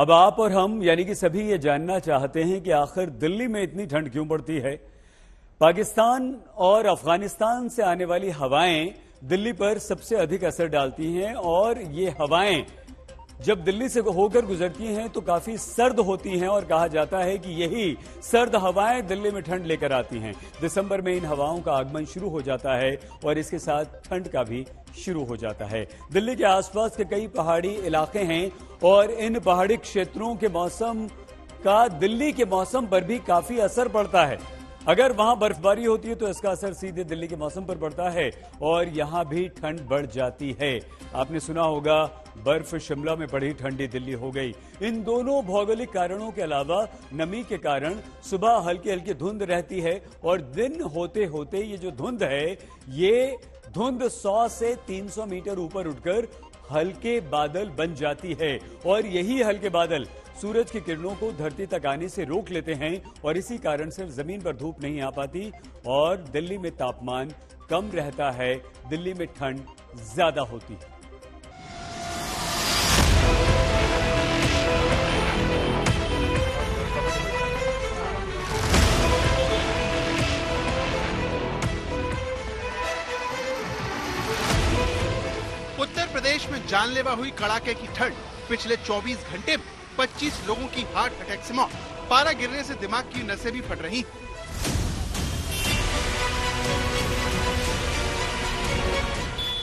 अब आप और हम यानी कि सभी ये जानना चाहते हैं कि आखिर दिल्ली में इतनी ठंड क्यों पड़ती है। पाकिस्तान और अफगानिस्तान से आने वाली हवाएं दिल्ली पर सबसे अधिक असर डालती हैं और ये हवाएं जब दिल्ली से होकर गुजरती हैं तो काफी सर्द होती हैं और कहा जाता है कि यही सर्द हवाएं दिल्ली में ठंड लेकर आती हैं। दिसंबर में इन हवाओं का आगमन शुरू हो जाता है और इसके साथ ठंड का भी शुरू हो जाता है। दिल्ली के आसपास के कई पहाड़ी इलाके हैं और इन पहाड़ी क्षेत्रों के मौसम का दिल्ली के मौसम पर भी काफी असर पड़ता है। अगर वहां बर्फबारी होती है तो इसका असर सीधे दिल्ली के मौसम पर पड़ता है और यहां भी ठंड बढ़ जाती है। आपने सुना होगा बर्फ शिमला में पड़ी, ठंडी दिल्ली हो गई। इन दोनों भौगोलिक कारणों के अलावा नमी के कारण सुबह हल्की हल्की धुंध रहती है और दिन होते होते ये जो धुंध है ये धुंध 100 से 300 मीटर ऊपर उठकर हल्के बादल बन जाती है और यही हल्के बादल सूरज की किरणों को धरती तक आने से रोक लेते हैं और इसी कारण से जमीन पर धूप नहीं आ पाती और दिल्ली में तापमान कम रहता है, दिल्ली में ठंड ज्यादा होती है। उत्तर प्रदेश में जानलेवा हुई कड़ाके की ठंड। पिछले 24 घंटे में 25 लोगों की हार्ट अटैक से मौत। पारा गिरने से दिमाग की नसें भी फट रही।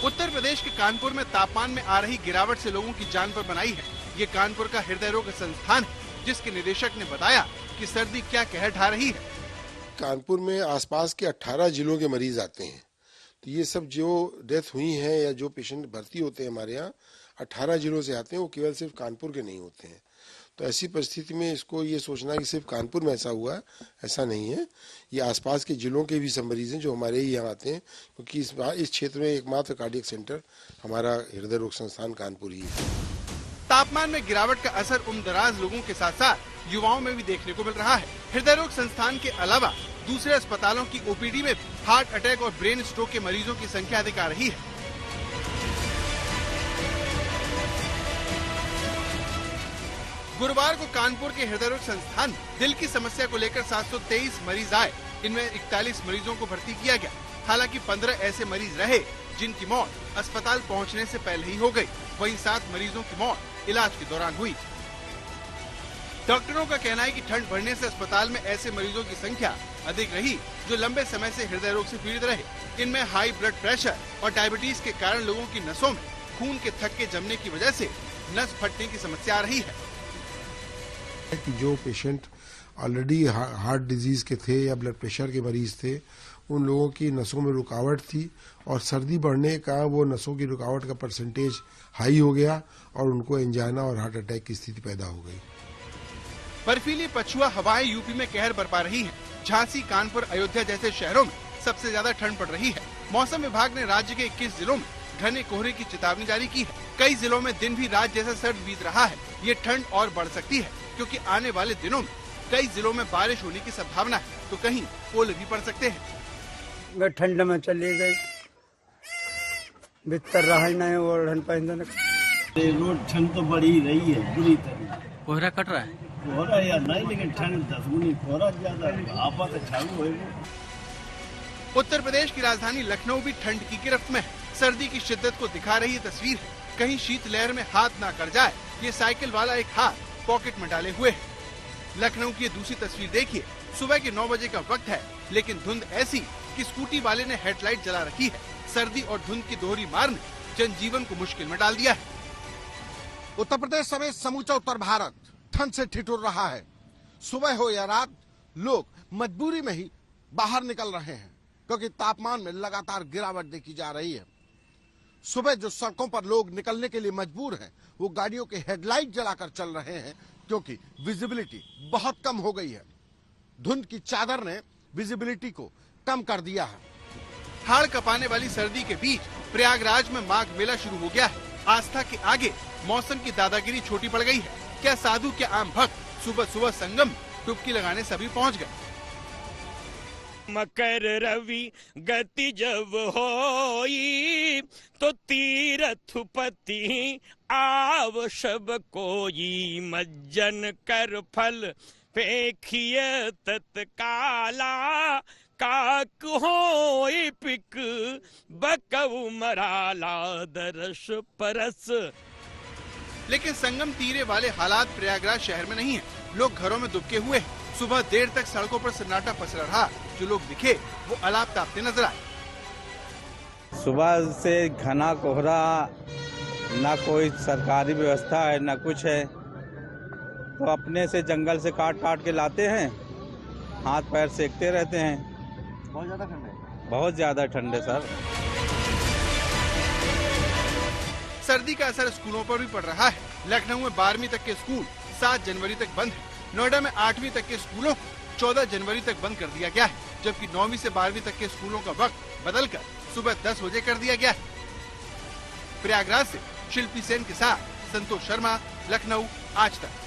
उत्तर प्रदेश के कानपुर में तापमान में आ रही गिरावट से लोगों की जान पर बनाई है। ये कानपुर का हृदय रोग संस्थान है, जिसके निदेशक ने बताया कि सर्दी क्या कहर ढा रही है। कानपुर में आसपास के 18 जिलों के मरीज आते हैं, तो ये सब जो डेथ हुई है या जो पेशेंट भर्ती होते हैं हमारे यहाँ 18 जिलों से आते हैं, वो केवल सिर्फ कानपुर के नहीं होते हैं। तो ऐसी परिस्थिति में इसको ये सोचना कि सिर्फ कानपुर में ऐसा हुआ है, ऐसा नहीं है। ये आसपास के जिलों के भी सब मरीज हैं जो हमारे ही यहाँ आते हैं, क्योंकि इस क्षेत्र में एकमात्र कार्डियक सेंटर हमारा हृदय रोग संस्थान कानपुर ही है। तापमान में गिरावट का असर उम्रदराज लोगों के साथ साथ युवाओं में भी देखने को मिल रहा है। हृदय रोग संस्थान के अलावा दूसरे अस्पतालों की ओपीडी में हार्ट अटैक और ब्रेन स्ट्रोक के मरीजों की संख्या अधिक आ रही है। गुरुवार को कानपुर के हृदय रोग संस्थान दिल की समस्या को लेकर 723 मरीज आए। इनमें 41 मरीजों को भर्ती किया गया। हालांकि 15 ऐसे मरीज रहे जिनकी मौत अस्पताल पहुंचने से पहले ही हो गई। वहीं 7 मरीजों की मौत इलाज के दौरान हुई। डॉक्टरों का कहना है कि ठंड बढ़ने से अस्पताल में ऐसे मरीजों की संख्या अधिक रही जो लंबे समय से हृदय रोग से पीड़ित रहे। इनमें हाई ब्लड प्रेशर और डायबिटीज के कारण लोगों की नसों में खून के थक्के जमने की वजह से नस फटने की समस्या आ रही है। कि जो पेशेंट ऑलरेडी हार्ट डिजीज के थे या ब्लड प्रेशर के मरीज थे, उन लोगों की नसों में रुकावट थी और सर्दी बढ़ने का वो नसों की रुकावट का परसेंटेज हाई हो गया और उनको एंजाइना और हार्ट अटैक की स्थिति पैदा हो गई। बर्फीली पछुआ हवाएं यूपी में कहर बरपा रही हैं। झांसी, कानपुर, अयोध्या जैसे शहरों में सबसे ज्यादा ठंड पड़ रही है। मौसम विभाग ने राज्य के 21 जिलों में घने कोहरे की चेतावनी जारी की है। कई जिलों में दिन भी रात जैसा सर्द बीत रहा है। ये ठंड और बढ़ सकती है क्योंकि आने वाले दिनों में कई जिलों में बारिश होने की संभावना है, तो कहीं ओले भी पड़ सकते हैं। ठंड में चले गए, भीतर रहा नहीं ओढ़न पहन। रोज ठंड तो बढ़ी रही है बुरी तरह। कोहरा कट रहा है, कोहरा या नहीं, लेकिन ठंड 10 गुनी कोहरा ज्यादा आपत चालू होगी। उत्तर प्रदेश की राजधानी लखनऊ भी ठंड की गिरफ्त में है। सर्दी की शिद्दत को दिखा रही ये तस्वीर है। कहीं शीतलहर में हाथ ना कर जाए, ये साइकिल वाला एक हाथ पॉकेट में डाले हुए है। लखनऊ की दूसरी तस्वीर देखिए। सुबह के 9 बजे का वक्त है, लेकिन धुंध ऐसी कि स्कूटी वाले ने हेडलाइट जला रखी है। सर्दी और धुंध की दोहरी मार ने जनजीवन को मुश्किल में डाल दिया है। उत्तर प्रदेश समेत समूचा उत्तर भारत ठंड से ठिठुर रहा है। सुबह हो या रात, लोग मजबूरी में ही बाहर निकल रहे हैं क्योंकि तापमान में लगातार गिरावट देखी जा रही है। सुबह जो सड़कों पर लोग निकलने के लिए मजबूर हैं, वो गाड़ियों के हेडलाइट जलाकर चल रहे हैं क्योंकि विजिबिलिटी बहुत कम हो गई है। धुंध की चादर ने विजिबिलिटी को कम कर दिया है। हाड़ कपाने वाली सर्दी के बीच प्रयागराज में माघ मेला शुरू हो गया है। आस्था के आगे मौसम की दादागिरी छोटी पड़ गई है। क्या साधु क्या आम भक्त सुबह सुबह संगम डुबकी लगाने सभी पहुंच गए। मकर रवि गति जब होई तो तीर्थपति आव सब कोई, मज्जन कर फल फेखिय तत्काला, काक होई पिक बकऊ मराला दरस परस। लेकिन संगम तीरे वाले हालात प्रयागराज शहर में नहीं है। लोग घरों में दुबके हुए हैं। सुबह देर तक सड़कों पर सन्नाटा पसरा रहा। जो लोग दिखे वो अलाप तापते नजर आए। सुबह से घना कोहरा, ना कोई सरकारी व्यवस्था है ना कुछ है, तो अपने से जंगल से काट काट के लाते हैं, हाथ पैर सेकते रहते हैं। बहुत ज्यादा ठंड है, बहुत ज्यादा ठंड है सर। सर्दी का असर स्कूलों पर भी पड़ रहा है। लखनऊ में 12वीं तक के स्कूल 7 जनवरी तक बंद है। नोएडा में 8वीं तक के स्कूलों को 14 जनवरी तक बंद कर दिया गया है, जबकि 9वीं से 12वीं तक के स्कूलों का वक्त बदलकर सुबह 10 बजे कर दिया गया है। प्रयागराज से शिल्पी सेन के साथ संतोष शर्मा, लखनऊ, आज तक।